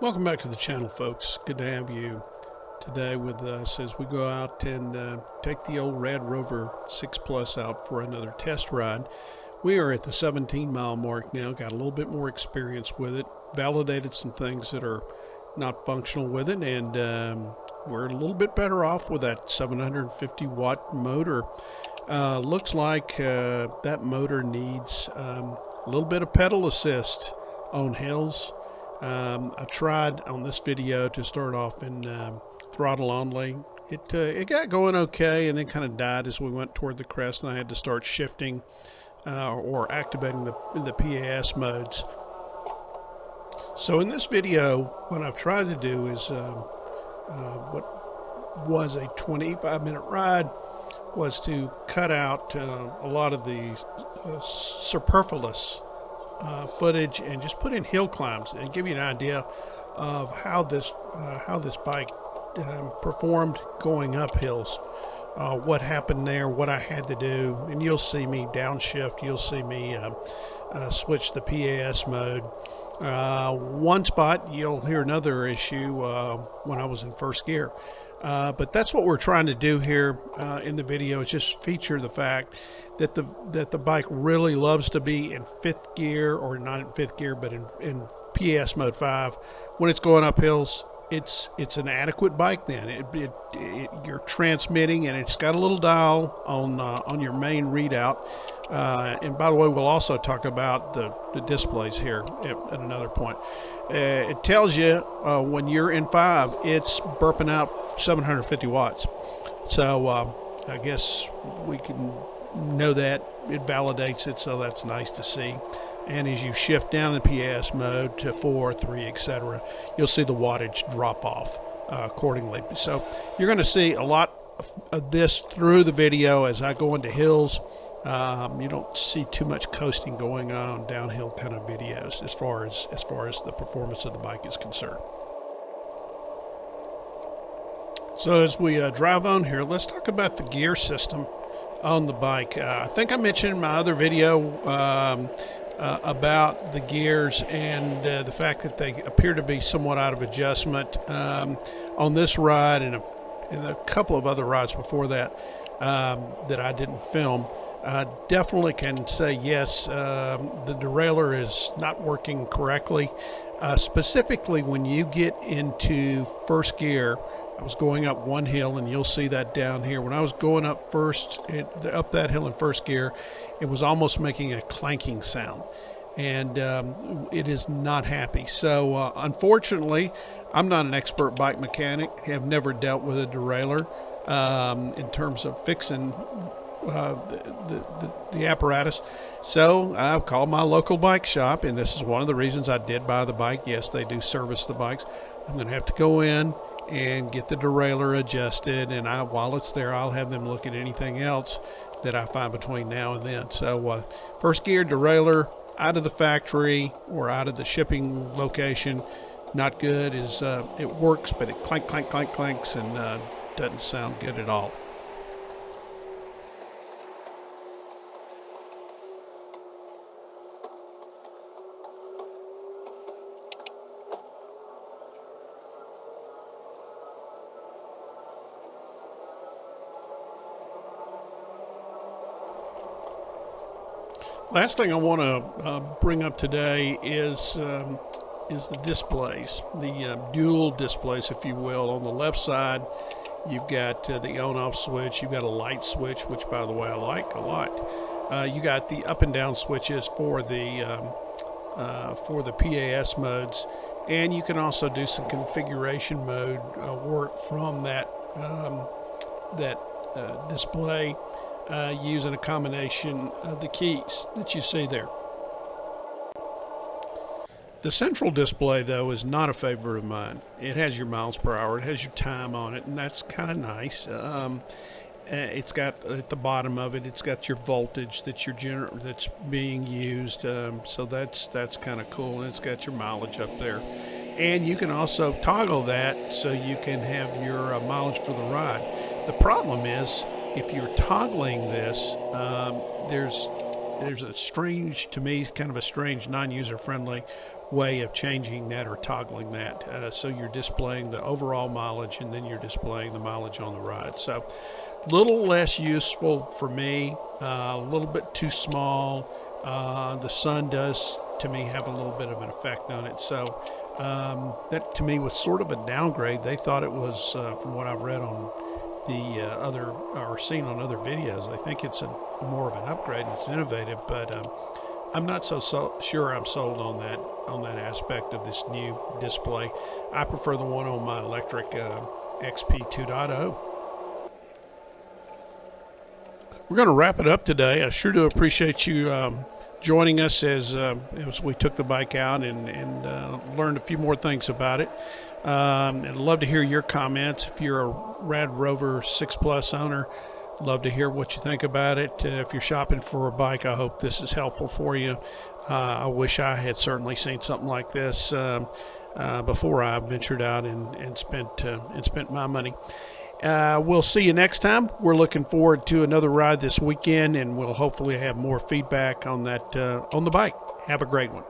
Welcome back to the channel, folks. Good to have you today with us as we go out and take the old Rad Rover 6 Plus out for another test ride. We are at the 17-mile mark now, got a little bit more experience with it, validated some things that are not functional with it, and we're a little bit better off with that 750 watt motor. Looks like that motor needs a little bit of pedal assist on hills. I tried on this video to start off in throttle only. It got going okay and then kind of died as we went toward the crest, and I had to start shifting or activating the PAS modes. So in this video, what I've tried to do is what was a 25-minute ride was to cut out a lot of the superfluous footage and just put in hill climbs and give you an idea of how this bike performed going up hills, what happened there, what I had to do. And you'll see me downshift, you'll see me switch the PAS mode. One spot you'll hear another issue when I was in first gear, but that's what we're trying to do here in the video, is just feature the fact that the bike really loves to be in fifth gear, or not in fifth gear, but in PAS mode 5. When it's going up hills, it's an adequate bike. Then you're transmitting, and it's got a little dial on your main readout. And by the way, we'll also talk about the displays here at another point. It tells you when you're in 5, it's burping out 750 watts. So I guess we can know that it validates it, so that's nice to see. And as you shift down the PAS mode to 4, 3, etc., you'll see the wattage drop off accordingly. So you're going to see a lot of this through the video as I go into hills. You don't see too much coasting going on downhill kind of videos as far as the performance of the bike is concerned. So as we drive on here, let's talk about the gear system on the bike. I think I mentioned in my other video about the gears and the fact that they appear to be somewhat out of adjustment on this ride and a couple of other rides before that that I didn't film. Definitely can say yes, the derailleur is not working correctly. Specifically when you get into first gear, I was going up one hill, and you'll see that down here. When I was going up up that hill in first gear, it was almost making a clanking sound, and it is not happy. So unfortunately, I'm not an expert bike mechanic, have never dealt with a derailleur in terms of fixing the apparatus. So I called my local bike shop, and this is one of the reasons I did buy the bike. Yes, they do service the bikes. I'm going to have to go in and get the derailleur adjusted, and while it's there, I'll have them look at anything else that I find between now and then. So first gear derailleur out of the factory or out of the shipping location, not good. It works, but it clanks and doesn't sound good at all. Last thing I want to bring up today is the displays, the dual displays, if you will. On the left side, you've got the on-off switch. You've got a light switch, which, by the way, I like a lot. You got the up and down switches for the PAS modes, and you can also do some configuration mode work from that display. Using a combination of the keys that you see there. The central display, though, is not a favorite of mine. It has your miles per hour, it has your time on it, and that's kind of nice. It's got at the bottom of it, it's got your voltage that's being used, so that's kind of cool, and it's got your mileage up there. And you can also toggle that so you can have your mileage for the ride. The problem is, if you're toggling this, there's a strange, to me, kind of a strange non-user friendly way of changing that or toggling that. So you're displaying the overall mileage, and then you're displaying the mileage on the ride. So a little less useful for me, a little bit too small. The sun does, to me, have a little bit of an effect on it. So that, to me, was sort of a downgrade. They thought it was, from what I've read on the other, or seen on other videos, I think it's more of an upgrade and it's innovative, but I'm not so sure I'm sold on that aspect of this new display. I prefer the one on my electric XP 2.0. We're going to wrap it up today. I sure do appreciate you joining us as we took the bike out and learned a few more things about it. And I'd love to hear your comments. If you're a Rad Rover 6 Plus owner, love to hear what you think about it. If you're shopping for a bike, I hope this is helpful for you. I wish I had certainly seen something like this before I ventured out and spent my money. We'll see you next time. We're looking forward to another ride this weekend, and we'll hopefully have more feedback on that on the bike. Have a great one.